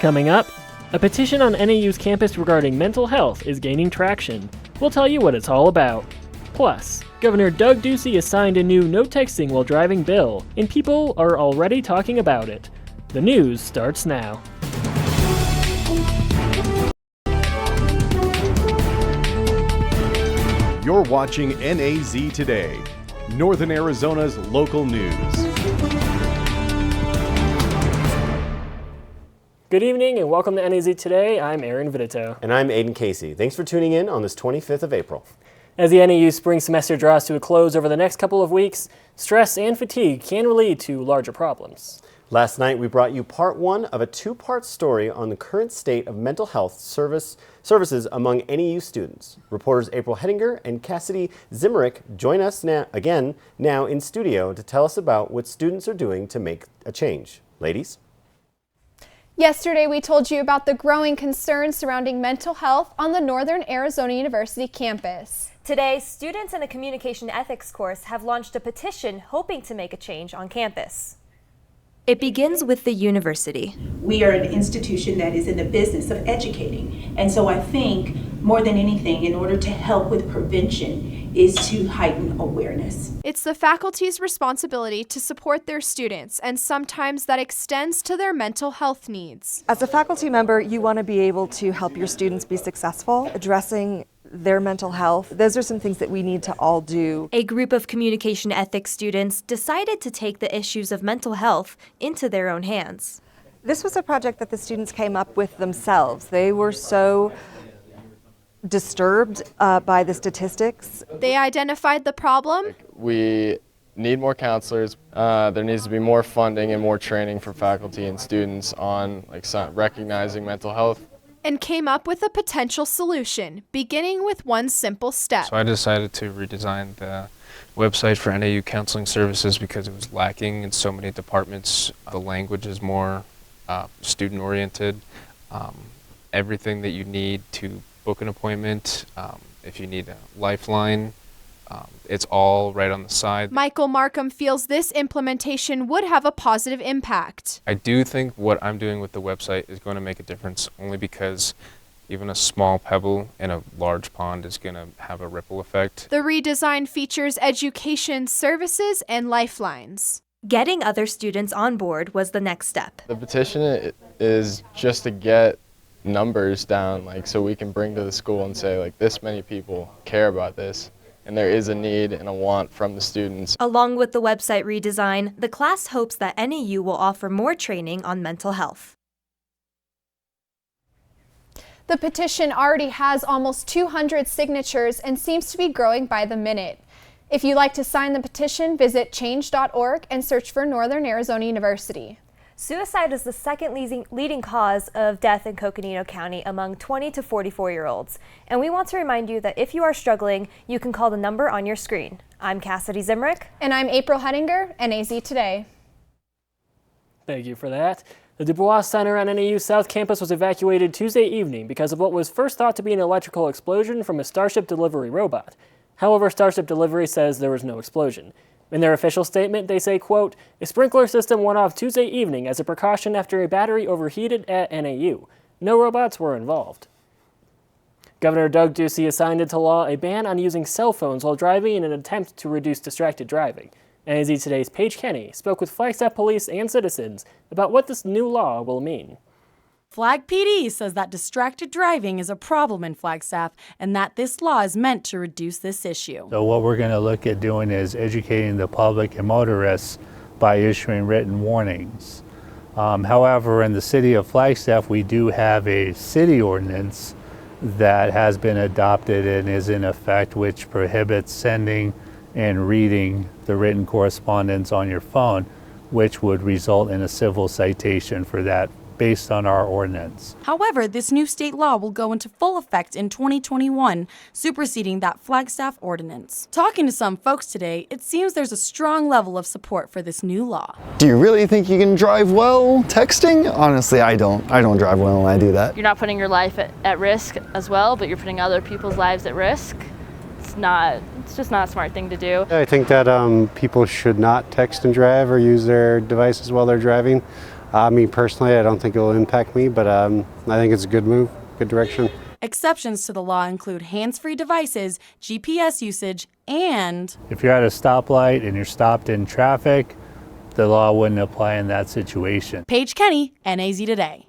Coming up, a petition on NAU's campus regarding mental health is gaining traction. We'll tell you what it's all about. Plus, Governor Doug Ducey has signed a new no texting while driving bill, and people are already talking about it. The news starts now. You're watching NAZ Today, Northern Arizona's local news. Good evening and welcome to NAZ Today. I'm Aaron Vidito. And I'm Aiden Casey. Thanks for tuning in on this 25th of April. As the NAU spring semester draws to a close over the next couple of weeks, stress and fatigue can lead to larger problems. Last night we brought you part one of a two-part story on the current state of mental health services among NAU students. Reporters April Hettinger and Cassidy Zimmerick join us now in studio to tell us about what students are doing to make a change. Ladies? Yesterday, we told you about the growing concerns surrounding mental health on the Northern Arizona University campus. Today, students in a communication ethics course have launched a petition hoping to make a change on campus. It begins with the university. We are an institution that is in the business of educating. And so I think more than anything, in order to help with prevention, is to heighten awareness. It's the faculty's responsibility to support their students, and sometimes that extends to their mental health needs. As a faculty member, you want to be able to help your students be successful, addressing their mental health. Those are some things that we need to all do. A group of communication ethics students decided to take the issues of mental health into their own hands. This was a project that the students came up with themselves. They were so disturbed by the statistics. They identified the problem. We need more counselors. There needs to be more funding and more training for faculty and students on recognizing mental health. And came up with a potential solution, beginning with one simple step. So I decided to redesign the website for NAU Counseling Services because it was lacking in so many departments. The language is more student-oriented. Everything that you need to book an appointment, if you need a lifeline, it's all right on the side. Michael Markham feels this implementation would have a positive impact. I do think what I'm doing with the website is going to make a difference, only because even a small pebble in a large pond is going to have a ripple effect. The redesign features education services and lifelines. Getting other students on board was the next step. The petition is just to get numbers down, so we can bring to the school and say, this many people care about this. And there is a need and a want from the students. Along with the website redesign, the class hopes that NAU will offer more training on mental health. The petition already has almost 200 signatures and seems to be growing by the minute. If you'd like to sign the petition, visit change.org and search for Northern Arizona University. Suicide is the second leading cause of death in Coconino County among 20 to 44-year-olds. And we want to remind you that if you are struggling, you can call the number on your screen. I'm Cassidy Zimmerick. And I'm April Hettinger, NAZ Today. Thank you for that. The Du Bois Center on NAU South Campus was evacuated Tuesday evening because of what was first thought to be an electrical explosion from a Starship delivery robot. However, Starship Delivery says there was no explosion. In their official statement, they say, quote, "A sprinkler system went off Tuesday evening as a precaution after a battery overheated at NAU. No robots were involved." Governor Doug Ducey has signed into law a ban on using cell phones while driving in an attempt to reduce distracted driving. NAZ Today's Paige Kenny spoke with Flagstaff police and citizens about what this new law will mean. Flag PD says that distracted driving is a problem in Flagstaff and that this law is meant to reduce this issue. So what we're going to look at doing is educating the public and motorists by issuing written warnings. However, in the city of Flagstaff, we do have a city ordinance that has been adopted and is in effect, which prohibits sending and reading the written correspondence on your phone, which would result in a civil citation for that based on our ordinance. However, this new state law will go into full effect in 2021, superseding that Flagstaff ordinance. Talking to some folks today, it seems there's a strong level of support for this new law. Do you really think you can drive well texting? Honestly, I don't drive well when I do that. You're not putting your life at risk as well, but you're putting other people's lives at risk. It's just not a smart thing to do. I think that people should not text and drive or use their devices while they're driving. Me personally, I don't think it will impact me, but I think it's a good move, good direction. Exceptions to the law include hands-free devices, GPS usage, and If you're at a stoplight and you're stopped in traffic, the law wouldn't apply in that situation. Paige Kenny, NAZ Today.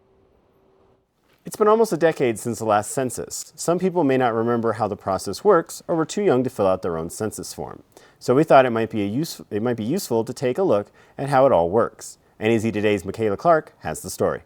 It's been almost a decade since the last census. Some people may not remember how the process works or were too young to fill out their own census form. So we thought it might be useful to take a look at how it all works. NAZ Today's Michaela Clark has the story.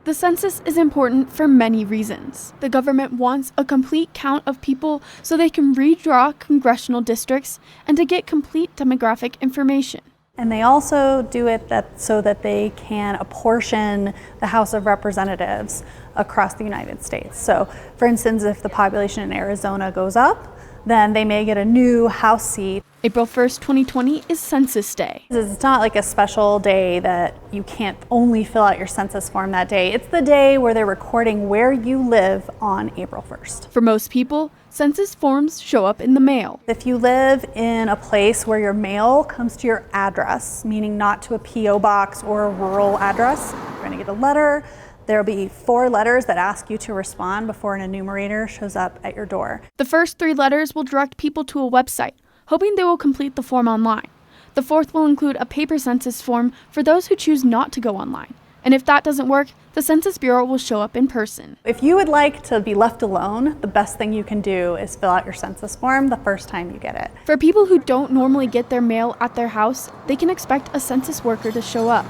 The census is important for many reasons. The government wants a complete count of people so they can redraw congressional districts and to get complete demographic information. And they also do it so that they can apportion the House of Representatives across the United States. So, for instance, if the population in Arizona goes up, then they may get a new House seat. April 1st, 2020 is Census Day. It's not like a special day that you can't only fill out your census form that day. It's the day where they're recording where you live on April 1st. For most people, census forms show up in the mail. If you live in a place where your mail comes to your address, meaning not to a P.O. box or a rural address, you're going to get a letter. There'll be 4 letters that ask you to respond before an enumerator shows up at your door. The first 3 letters will direct people to a website, hoping they will complete the form online. The 4th will include a paper census form for those who choose not to go online. And if that doesn't work, the Census Bureau will show up in person. If you would like to be left alone, the best thing you can do is fill out your census form the first time you get it. For people who don't normally get their mail at their house, they can expect a census worker to show up.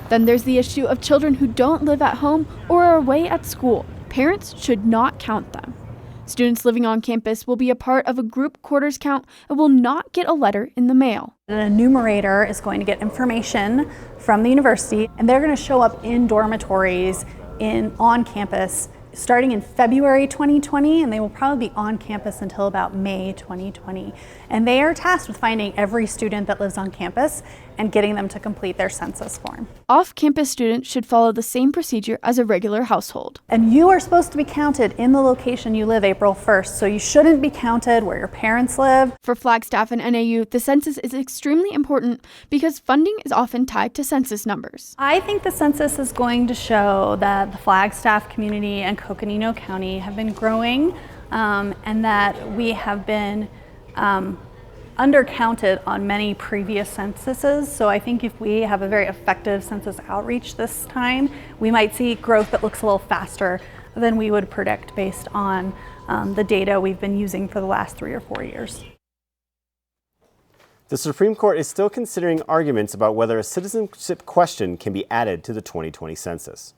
Then there's the issue of children who don't live at home or are away at school. Parents should not count them. Students living on campus will be a part of a group quarters count and will not get a letter in the mail. An enumerator is going to get information from the university, and they're going to show up in dormitories on campus starting in February 2020, and they will probably be on campus until about May 2020. And they are tasked with finding every student that lives on campus and getting them to complete their census form. Off-campus students should follow the same procedure as a regular household. And you are supposed to be counted in the location you live April 1st, so you shouldn't be counted where your parents live. For Flagstaff and NAU, the census is extremely important because funding is often tied to census numbers. I think the census is going to show that the Flagstaff community and Coconino County have been growing and that we have been undercounted on many previous censuses. So I think if we have a very effective census outreach this time, we might see growth that looks a little faster than we would predict based on the data we've been using for the last 3 or 4 years. The Supreme Court is still considering arguments about whether a citizenship question can be added to the 2020 census.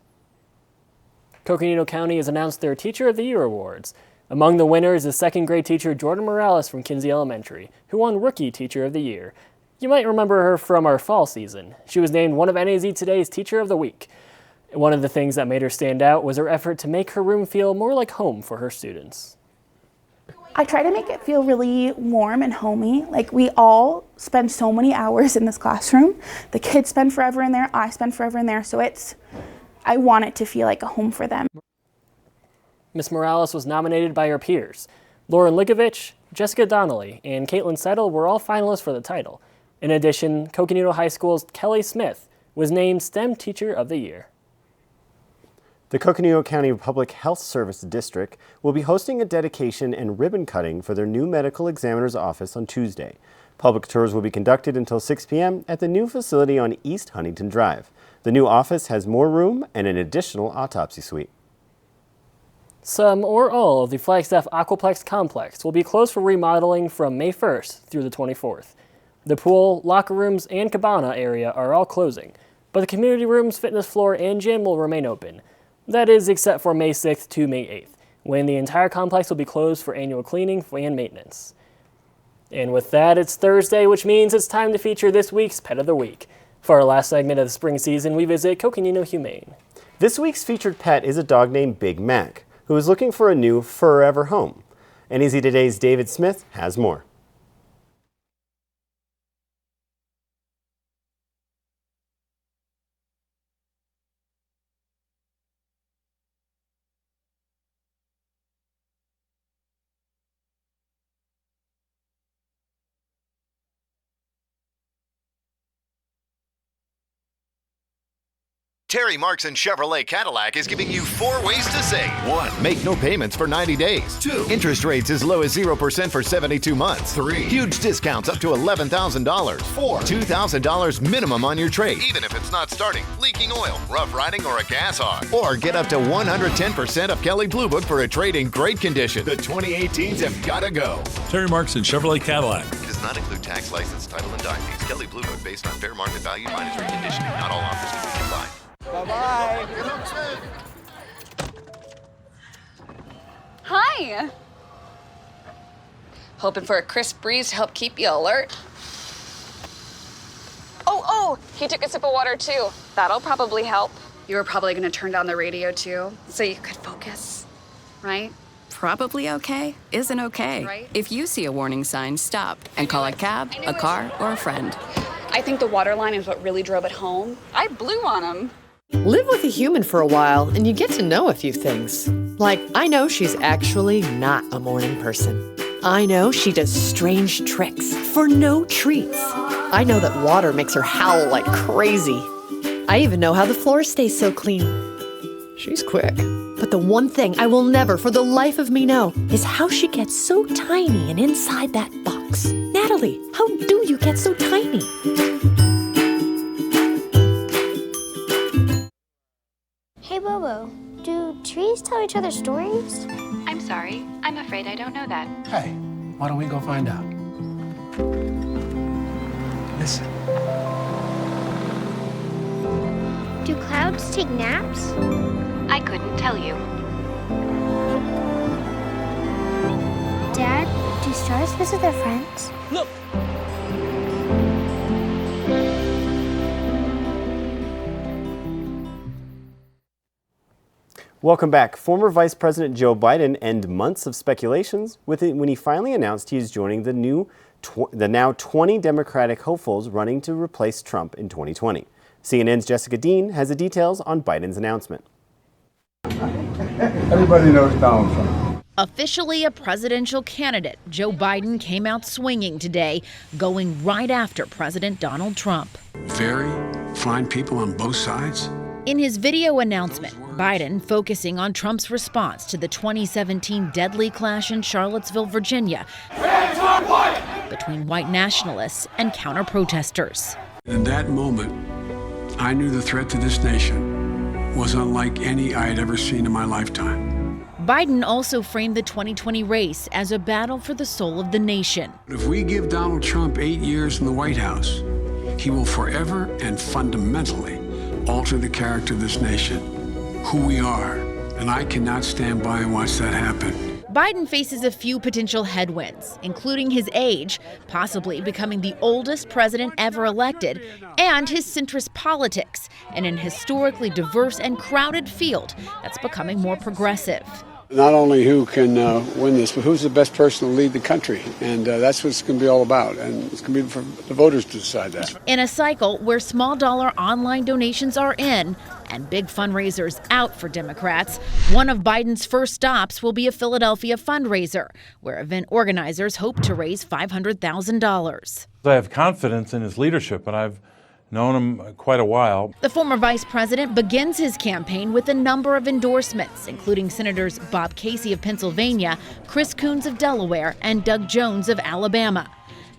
Coconino County has announced their Teacher of the Year awards. Among the winners is second-grade teacher Jordan Morales from Kinsey Elementary, who won Rookie Teacher of the Year. You might remember her from our fall season. She was named one of NAZ Today's Teacher of the Week. One of the things that made her stand out was her effort to make her room feel more like home for her students. I try to make it feel really warm and homey. Like, we all spend so many hours in this classroom. The kids spend forever in there, I spend forever in there, so I want it to feel like a home for them. Miss Morales was nominated by her peers. Lauren Ligovich, Jessica Donnelly, and Caitlin Settle were all finalists for the title. In addition, Coconino High School's Kelly Smith was named STEM Teacher of the Year. The Coconino County Public Health Service District will be hosting a dedication and ribbon cutting for their new medical examiner's office on Tuesday. Public tours will be conducted until 6 p.m. at the new facility on East Huntington Drive. The new office has more room and an additional autopsy suite. Some or all of the Flagstaff Aquaplex complex will be closed for remodeling from May 1st through the 24th. The pool, locker rooms, and cabana area are all closing, but the community rooms, fitness floor, and gym will remain open. That is, except for May 6th to May 8th, when the entire complex will be closed for annual cleaning and maintenance. And with that, it's Thursday, which means it's time to feature this week's Pet of the Week. For our last segment of the spring season, we visit Coconino Humane. This week's featured pet is a dog named Big Mac, who is looking for a new forever home. NAZ Today's David Smith has more. Terry Markson Chevrolet Cadillac is giving you 4 ways to save. 1. Make no payments for 90 days. 2. Interest rates as low as 0% for 72 months. 3. Huge discounts up to $11,000. 4. $2,000 minimum on your trade, even if it's not starting, leaking oil, rough riding, or a gas hog. Or get up to 110% of Kelley Blue Book for a trade in great condition. The 2018s have got to go. Terry Markson Chevrolet Cadillac. Does not include tax, license, title, and dime fees. Kelley Blue Book based on fair market value minus reconditioning. Not all offers can be combined. Bye-bye. Hi. Hoping for a crisp breeze to help keep you alert. Oh, he took a sip of water too. That'll probably help. You were probably going to turn down the radio too, so you could focus, right? Probably okay isn't okay. Right. If you see a warning sign, stop and call a cab, a car, or a friend. I think the water line is what really drove it home. I blew on him. Live with a human for a while and you get to know a few things. Like, I know she's actually not a morning person. I know she does strange tricks for no treats. I know that water makes her howl like crazy. I even know how the floor stays so clean. She's quick. But the one thing I will never for the life of me know is how she gets so tiny and inside that box. Natalie, how do you get so tiny? Hey, Bobo, do trees tell each other stories? I'm sorry. I'm afraid I don't know that. Hey, why don't we go find out? Listen. Do clouds take naps? I couldn't tell you. Dad, do stars visit their friends? Look! Welcome back. Former Vice President Joe Biden ended months of speculations when he finally announced he is joining the now 20 Democratic hopefuls running to replace Trump in 2020. CNN's Jessica Dean has the details on Biden's announcement. Everybody knows Donald Trump. Officially a presidential candidate, Joe Biden came out swinging today, going right after President Donald Trump. Very fine people on both sides. In his video announcement, Biden focusing on Trump's response to the 2017 deadly clash in Charlottesville, Virginia, between white nationalists and counter-protesters. In that moment, I knew the threat to this nation was unlike any I had ever seen in my lifetime. Biden also framed the 2020 race as a battle for the soul of the nation. If we give Donald Trump 8 years in the White House, he will forever and fundamentally alter the character of this nation, who we are, and I cannot stand by and watch that happen. Biden faces a few potential headwinds, including his age, possibly becoming the oldest president ever elected, and his centrist politics in an historically diverse and crowded field that's becoming more progressive. Not only who can win this, but who's the best person to lead the country. And that's what it's going to be all about. And it's going to be for the voters to decide that. In a cycle where small dollar online donations are in and big fundraisers out for Democrats, one of Biden's first stops will be a Philadelphia fundraiser, where event organizers hope to raise $500,000. I have confidence in his leadership, and I've known him quite a while. The former vice president begins his campaign with a number of endorsements, including Senators Bob Casey of Pennsylvania, Chris Coons of Delaware, and Doug Jones of Alabama.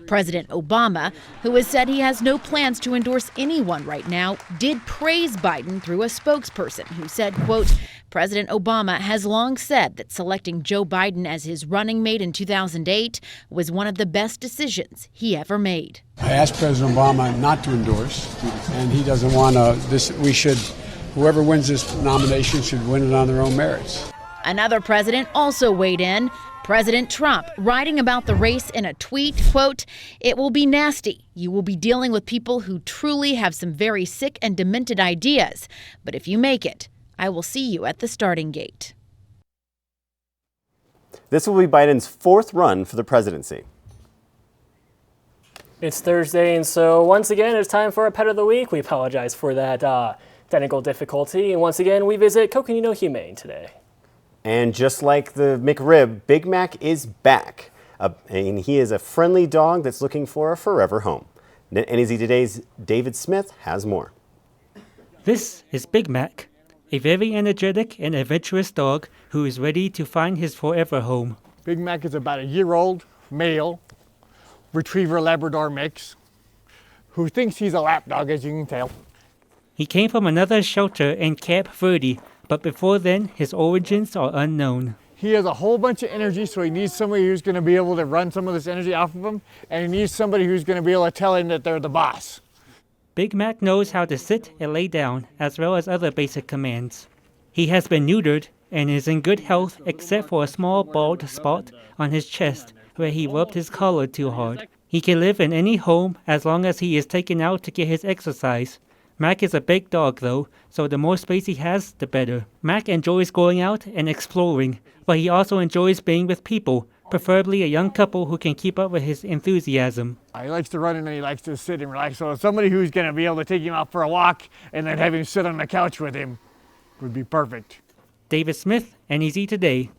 President Obama, who has said he has no plans to endorse anyone right now, did praise Biden through a spokesperson who said, quote, President Obama has long said that selecting Joe Biden as his running mate in 2008 was one of the best decisions he ever made. I asked President Obama not to endorse, and he doesn't want to. Whoever wins this nomination should win it on their own merits. Another president also weighed in. President Trump writing about the race in a tweet, quote, it will be nasty. You will be dealing with people who truly have some very sick and demented ideas. But if you make it, I will see you at the starting gate. This will be Biden's fourth run for the presidency. It's Thursday, and so once again, it's time for our Pet of the Week. We apologize for that technical difficulty. And once again, we visit Coconino Humane today. And just like the McRib, Big Mac is back. And he is a friendly dog that's looking for a forever home. NAZ Today's David Smith has more. This is Big Mac, a very energetic and adventurous dog who is ready to find his forever home. Big Mac is about a year-old male retriever Labrador mix who thinks he's a lap dog, as you can tell. He came from another shelter in Cape Verde, but before then his origins are unknown. He has a whole bunch of energy, so he needs somebody who's going to be able to run some of this energy off of him, and he needs somebody who's going to be able to tell him that they're the boss. Big Mac knows how to sit and lay down, as well as other basic commands. He has been neutered and is in good health except for a small bald spot on his chest where he rubbed his collar too hard. He can live in any home as long as he is taken out to get his exercise. Mac is a big dog though, so the more space he has, the better. Mac enjoys going out and exploring, but he also enjoys being with people, preferably a young couple who can keep up with his enthusiasm. He likes to run and he likes to sit and relax, so somebody who's going to be able to take him out for a walk and then have him sit on the couch with him would be perfect. David Smith, NAZ Today.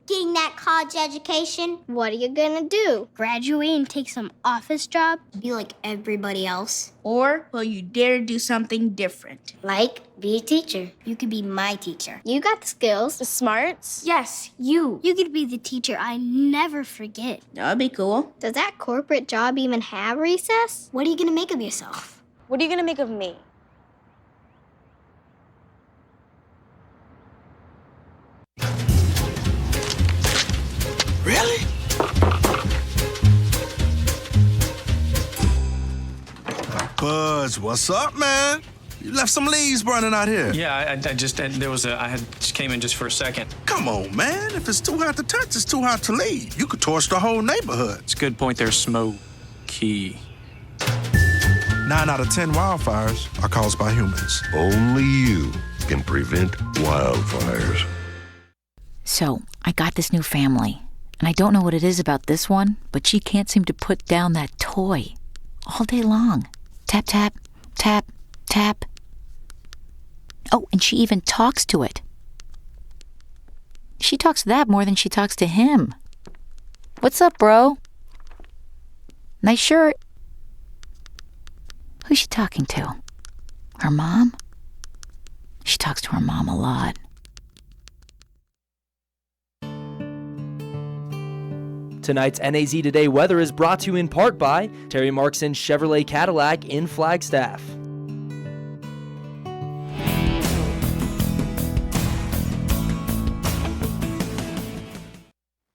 Getting that college education, what are you gonna do? Graduate and take some office job? Be like everybody else? Or will you dare do something different? Like, be a teacher. You could be my teacher. You got the skills. The smarts. Yes, you. You could be the teacher I never forget. That'd be cool. Does that corporate job even have recess? What are you gonna make of yourself? What are you gonna make of me? Really? Buzz, what's up, man? You left some leaves burning out here. Yeah, I just came in just for a second. Come on, man. If it's too hot to touch, it's too hot to leave. You could torch the whole neighborhood. It's a good point there, Smokey. 9 out of 10 wildfires are caused by humans. Only you can prevent wildfires. So, I got this new family. And I don't know what it is about this one, but she can't seem to put down that toy all day long. Tap, tap, tap, tap. Oh, and she even talks to it. She talks to that more than she talks to him. What's up, bro? Nice shirt. Who's she talking to? Her mom? She talks to her mom a lot. Tonight's NAZ Today weather is brought to you in part by Terry Markson Chevrolet Cadillac in Flagstaff.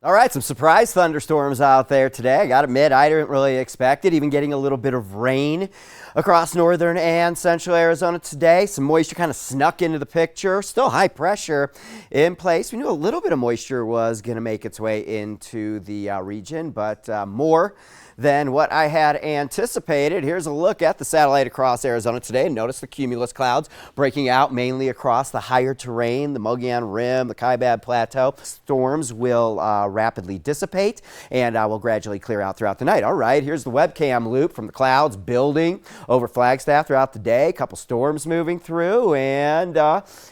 All right, some surprise thunderstorms out there today. I gotta admit, I didn't really expect it, even getting a little bit of rain across northern and central Arizona today. Some moisture kind of snuck into the picture. Still high pressure in place. We knew a little bit of moisture was going to make its way into the region, but more than what I had anticipated. Here's a look at the satellite across Arizona today. Notice the cumulus clouds breaking out mainly across the higher terrain, the Mogollon Rim, the Kaibab Plateau. Storms will rapidly dissipate and will gradually clear out throughout the night. All right, here's the webcam loop from the clouds building over Flagstaff throughout the day. A couple storms moving through and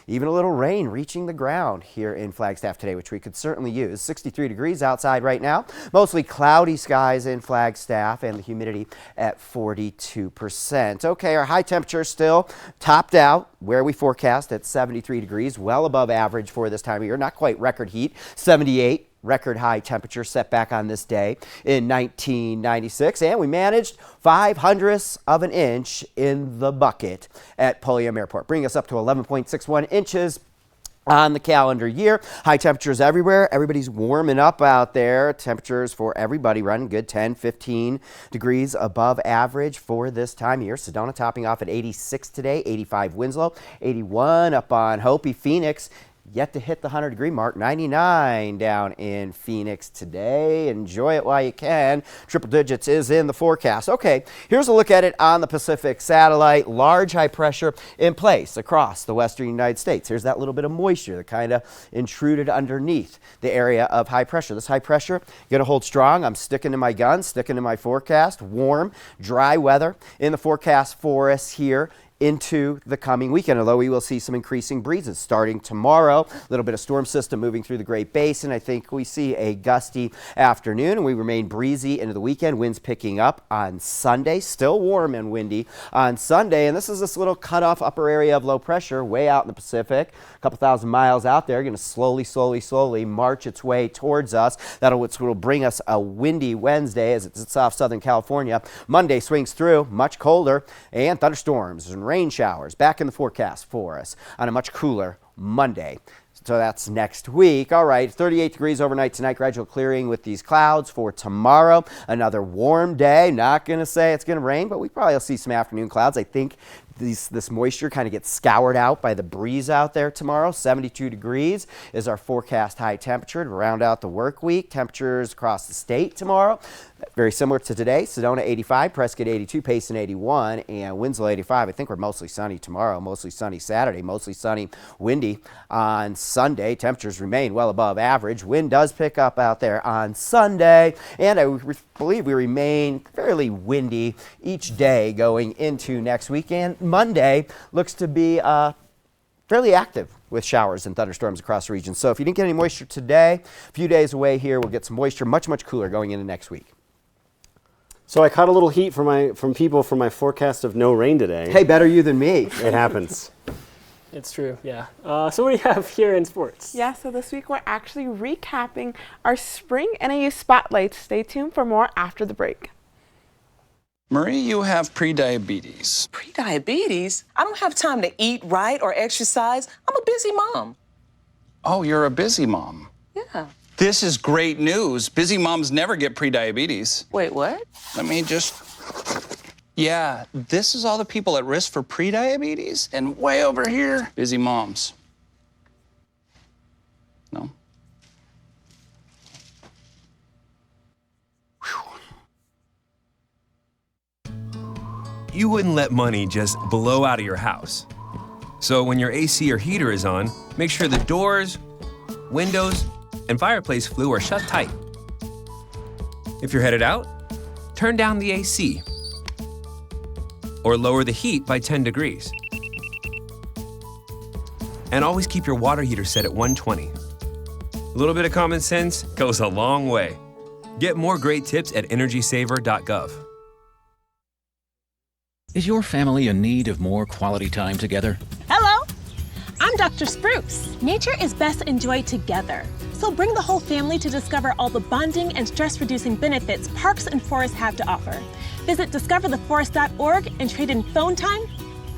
even a little rain reaching the ground here in Flagstaff today, which we could certainly use. 63 degrees outside right now. Mostly cloudy skies in Flagstaff and the humidity at 42%. Okay, our high temperature still topped out where we forecast at 73 degrees, well above average for this time of year. Not quite record heat, 78. Record high temperature set back on this day in 1996, and we managed 0.05 of an inch in the bucket at Pulliam Airport, bringing us up to 11.61 inches on the calendar year. High temperatures everywhere. Everybody's warming up out there. Temperatures for everybody running good 10, 15 degrees above average for this time of year. Sedona topping off at 86 today, 85 Winslow, 81 up on Hopi. Phoenix yet to hit the 100-degree mark. 99 down in Phoenix today. Enjoy it while you can. Triple digits is in the forecast. Okay, here's a look at it on the Pacific satellite. Large high pressure in place across the western United States. Here's that little bit of moisture that kind of intruded underneath the area of high pressure. This high pressure going to hold strong. I'm sticking to my guns, sticking to my forecast. Warm, dry weather in the forecast for us here into the coming weekend, although we will see some increasing breezes starting tomorrow. A little bit of storm system moving through the Great Basin. I think we see a gusty afternoon, and we remain breezy into the weekend. Winds picking up on Sunday, still warm and windy on Sunday. And this is this little cutoff upper area of low pressure way out in the Pacific, a couple thousand miles out there, going to slowly march its way towards us. That'll will bring us a windy Wednesday as it sits off Southern California. Monday swings through, much colder, and thunderstorms and rain showers back in the forecast for us on a much cooler Monday. So that's next week. All right, 38 degrees overnight tonight, gradual clearing with these clouds for tomorrow. Another warm day. Not going to say it's going to rain, but we probably will see some afternoon clouds. I think this moisture kind of gets scoured out by the breeze out there tomorrow. 72 degrees is our forecast high temperature to round out the work week. Temperatures across the state tomorrow, very similar to today. Sedona 85, Prescott 82, Payson 81, and Winslow 85. I think we're mostly sunny tomorrow, mostly sunny Saturday, mostly sunny, windy on Sunday. Temperatures remain well above average. Wind does pick up out there on Sunday, and I believe we remain fairly windy each day going into next weekend. Monday looks to be fairly active with showers and thunderstorms across the region. So if you didn't get any moisture today, a few days away here, we'll get some moisture much cooler going into next week. So I caught a little heat from people for my forecast of no rain today. Hey, better you than me. It happens. It's true, yeah. So what do you have here in sports? Yeah, so this week we're actually recapping our spring NAU spotlights. Stay tuned for more after the break. Marie, you have prediabetes. Prediabetes? I don't have time to eat right or exercise. I'm a busy mom. Oh, you're a busy mom. Yeah. This is great news. Busy moms never get prediabetes. Wait, what? Let me just... Yeah, this is all the people at risk for prediabetes, and way over here, busy moms. No? You wouldn't let money just blow out of your house. So when your AC or heater is on, make sure the doors, windows, and fireplace flue are shut tight. If you're headed out, turn down the AC or lower the heat by 10 degrees. And always keep your water heater set at 120. A little bit of common sense goes a long way. Get more great tips at energysaver.gov. Is your family in need of more quality time together? Hello, I'm Dr. Spruce. Nature is best enjoyed together. So bring the whole family to discover all the bonding and stress-reducing benefits parks and forests have to offer. Visit discovertheforest.org and trade in phone time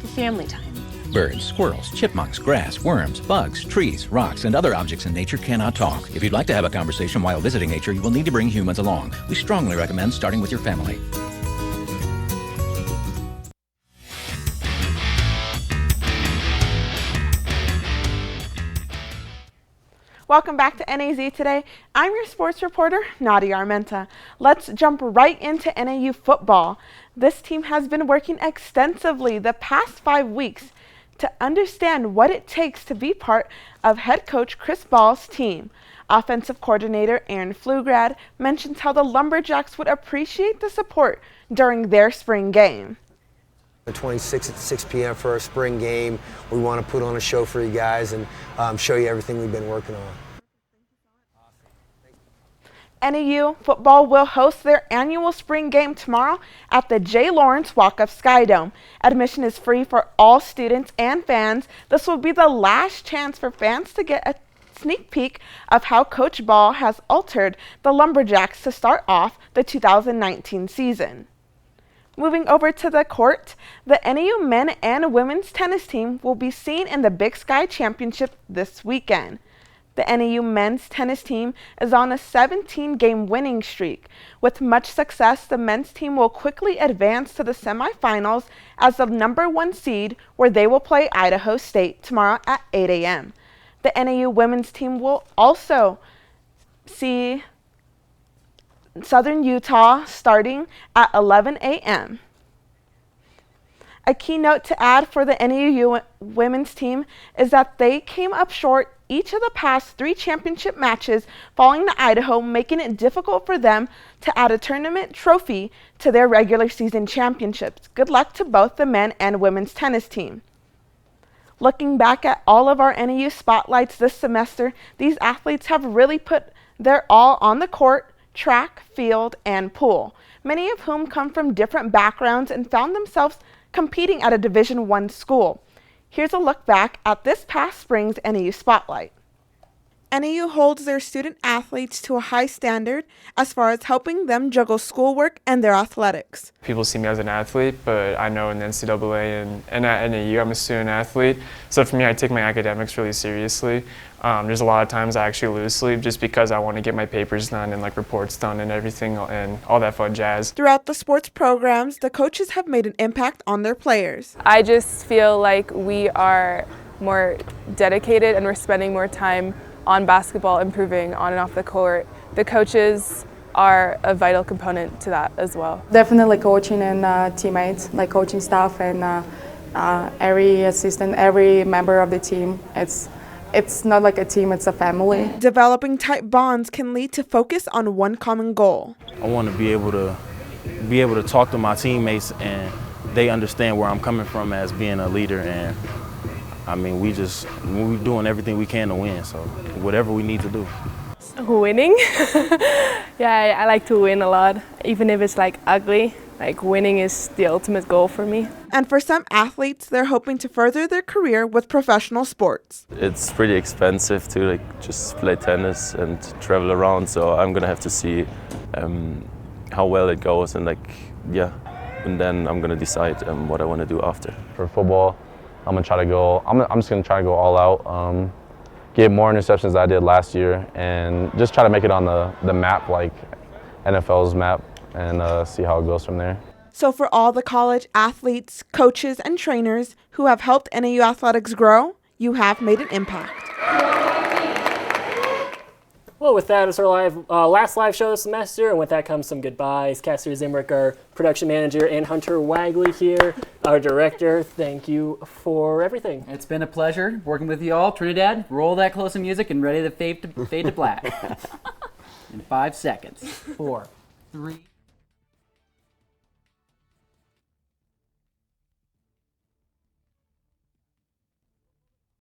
for family time. Birds, squirrels, chipmunks, grass, worms, bugs, trees, rocks, and other objects in nature cannot talk. If you'd like to have a conversation while visiting nature, you will need to bring humans along. We strongly recommend starting with your family. Welcome back to NAZ Today. I'm your sports reporter, Nadia Armenta. Let's jump right into NAU football. This team has been working extensively the past 5 weeks to understand what it takes to be part of head coach Chris Ball's team. Offensive coordinator Aaron Pflugrad mentions how the Lumberjacks would appreciate the support during their spring game. The 26th at 6 p.m. for our spring game. We want to put on a show for you guys and show you everything we've been working on. NAU football will host their annual spring game tomorrow at the J. Lawrence Walk-Up Sky Dome. Admission is free for all students and fans. This will be the last chance for fans to get a sneak peek of how Coach Ball has altered the Lumberjacks to start off the 2019 season. Moving over to the court, the NAU men and women's tennis team will be seen in the Big Sky Championship this weekend. The NAU men's tennis team is on a 17-game winning streak. With much success, the men's team will quickly advance to the semifinals as the #1 seed, where they will play Idaho State tomorrow at 8 a.m. The NAU women's team will also see Southern Utah starting at 11 a.m. A key note to add for the NAU women's team is that they came up short each of the past 3 championship matches falling to Idaho, making it difficult for them to add a tournament trophy to their regular season championships. Good luck to both the men and women's tennis team. Looking back at all of our NAU spotlights this semester, these athletes have really put their all on the court, track, field, and pool, many of whom come from different backgrounds and found themselves competing at a Division I school. Here's a look back at this past spring's NAU Spotlight. NAU holds their student athletes to a high standard as far as helping them juggle schoolwork and their athletics. People see me as an athlete, but I know in the NCAA and at NAU I'm a student athlete. So for me, I take my academics really seriously. There's a lot of times I actually lose sleep just because I want to get my papers done and like reports done and everything and all that fun jazz. Throughout the sports programs, the coaches have made an impact on their players. I just feel like we are more dedicated and we're spending more time on basketball, improving on and off the court. The coaches are a vital component to that as well. Definitely coaching and teammates, like coaching staff and every assistant, every member of the team. It's not like a team, it's a family. Developing tight bonds can lead to focus on one common goal. I want to be able to talk to my teammates and they understand where I'm coming from as being a leader, and I mean, we're doing everything we can to win, so whatever we need to do. Winning. Yeah, I like to win a lot, even if it's like ugly. Like winning is the ultimate goal for me. And for some athletes, they're hoping to further their career with professional sports. It's pretty expensive to like just play tennis and travel around, so I'm gonna have to see how well it goes, and like and then I'm gonna decide what I want to do after. For football, I'm gonna try to go. I'm just gonna try to go all out, get more interceptions than I did last year, and just try to make it on the map, like NFL's map, and see how it goes from there. So for all the college athletes, coaches, and trainers who have helped NAU athletics grow, you have made an impact. Well, with that, it's our last live show this semester, and with that comes some goodbyes. Cassidy Zimrick, our production manager, and Hunter Wagley here, our director. Thank you for everything. It's been a pleasure working with you all. Trinidad, roll that closing music and ready to fade to black. In 5 seconds. 4, 3.